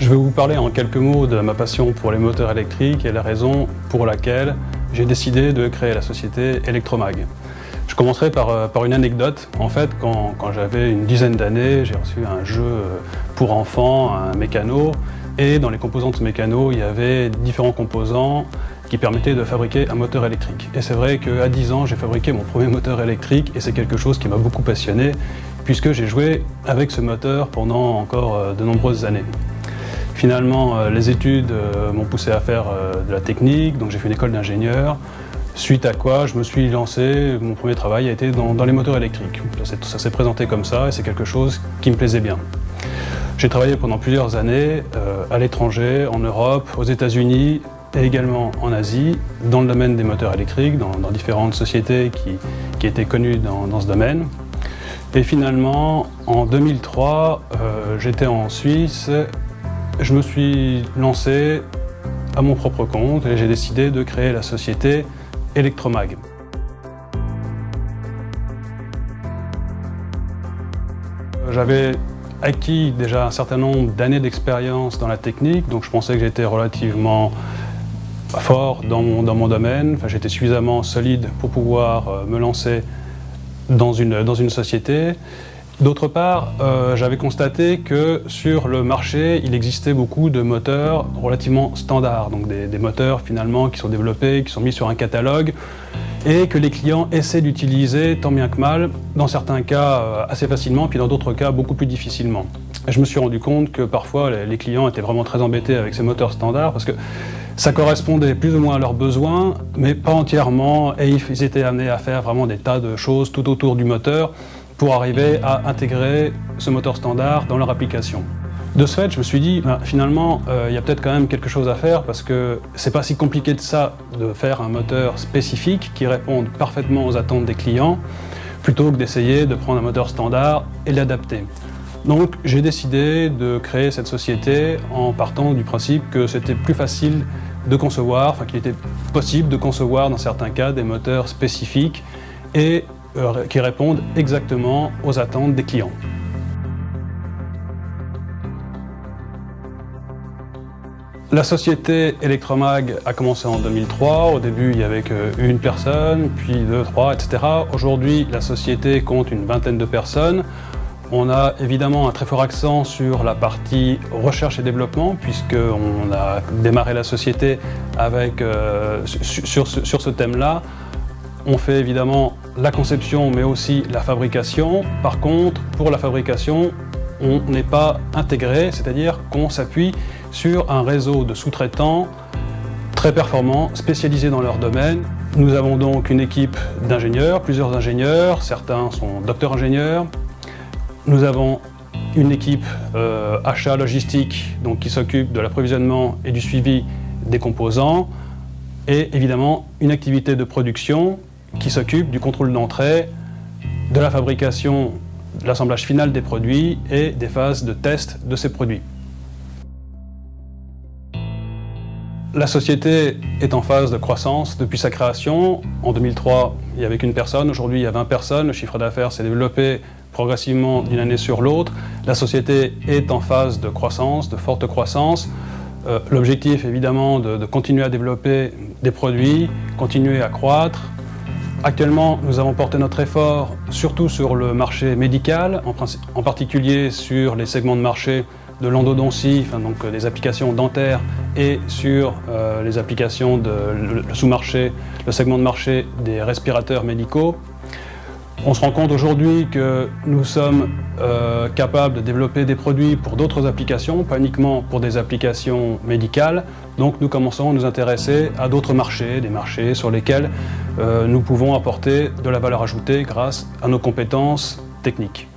Je vais vous parler en quelques mots de ma passion pour les moteurs électriques et la raison pour laquelle j'ai décidé de créer la société Electromag. Je commencerai par une anecdote. En fait, quand j'avais une dizaine d'années, j'ai reçu un jeu pour enfants, un mécano, et dans les composants de ce mécano, il y avait différents composants qui permettaient de fabriquer un moteur électrique. Et c'est vrai qu'à 10 ans, j'ai fabriqué mon premier moteur électrique et c'est quelque chose qui m'a beaucoup passionné puisque j'ai joué avec ce moteur pendant encore de nombreuses années. Finalement, les études m'ont poussé à faire de la technique, donc j'ai fait une école d'ingénieur, suite à quoi je me suis lancé, mon premier travail a été dans les moteurs électriques. Ça s'est présenté comme ça et c'est quelque chose qui me plaisait bien. J'ai travaillé pendant plusieurs années à l'étranger, en Europe, aux États-Unis et également en Asie, dans le domaine des moteurs électriques, dans différentes sociétés qui étaient connues dans ce domaine. Et finalement, en 2003, j'étais en Suisse, je me suis lancé à mon propre compte et j'ai décidé de créer la société Electromag. J'avais acquis déjà un certain nombre d'années d'expérience dans la technique, donc je pensais que j'étais relativement fort dans mon domaine, enfin, j'étais suffisamment solide pour pouvoir me lancer dans une société. D'autre part, j'avais constaté que sur le marché, il existait beaucoup de moteurs relativement standards, donc des moteurs finalement qui sont développés, qui sont mis sur un catalogue et que les clients essaient d'utiliser tant bien que mal, dans certains cas assez facilement, puis dans d'autres cas beaucoup plus difficilement. Et je me suis rendu compte que parfois les clients étaient vraiment très embêtés avec ces moteurs standards parce que ça correspondait plus ou moins à leurs besoins, mais pas entièrement, et ils étaient amenés à faire vraiment des tas de choses tout autour du moteur pour arriver à intégrer ce moteur standard dans leur application. De ce fait, je me suis dit, finalement, il y a peut-être quand même quelque chose à faire parce que c'est pas si compliqué de ça de faire un moteur spécifique qui réponde parfaitement aux attentes des clients plutôt que d'essayer de prendre un moteur standard et l'adapter. Donc j'ai décidé de créer cette société en partant du principe que c'était plus facile de concevoir, enfin qu'il était possible de concevoir dans certains cas des moteurs spécifiques et qui répondent exactement aux attentes des clients. La société Electromag a commencé en 2003. Au début, il n'y avait qu'une personne, puis deux, trois, etc. Aujourd'hui, la société compte une vingtaine de personnes. On a évidemment un très fort accent sur la partie recherche et développement, puisqu'on a démarré la société avec, sur ce thème-là. On fait évidemment la conception, mais aussi la fabrication. Par contre, pour la fabrication, on n'est pas intégré, c'est-à-dire qu'on s'appuie sur un réseau de sous-traitants très performants, spécialisés dans leur domaine. Nous avons donc une équipe d'ingénieurs, plusieurs ingénieurs, certains sont docteurs ingénieurs. Nous avons une équipe achat logistique donc, qui s'occupe de l'approvisionnement et du suivi des composants et évidemment une activité de production qui s'occupe du contrôle d'entrée, de la fabrication, de l'assemblage final des produits et des phases de test de ces produits. La société est en phase de croissance depuis sa création. En 2003, il n'y avait qu'une personne, aujourd'hui il y a 20 personnes, le chiffre d'affaires s'est développé progressivement d'une année sur l'autre. La société est en phase de croissance, de forte croissance. L'objectif évidemment de continuer à développer des produits, continuer à croître. Actuellement, nous avons porté notre effort surtout sur le marché médical, en particulier sur les segments de marché de l'endodontie, enfin donc les applications dentaires, et sur les applications le sous-marché, le segment de marché des respirateurs médicaux. On se rend compte aujourd'hui que nous sommes capables de développer des produits pour d'autres applications, pas uniquement pour des applications médicales. Donc nous commençons à nous intéresser à d'autres marchés, des marchés sur lesquels nous pouvons apporter de la valeur ajoutée grâce à nos compétences techniques.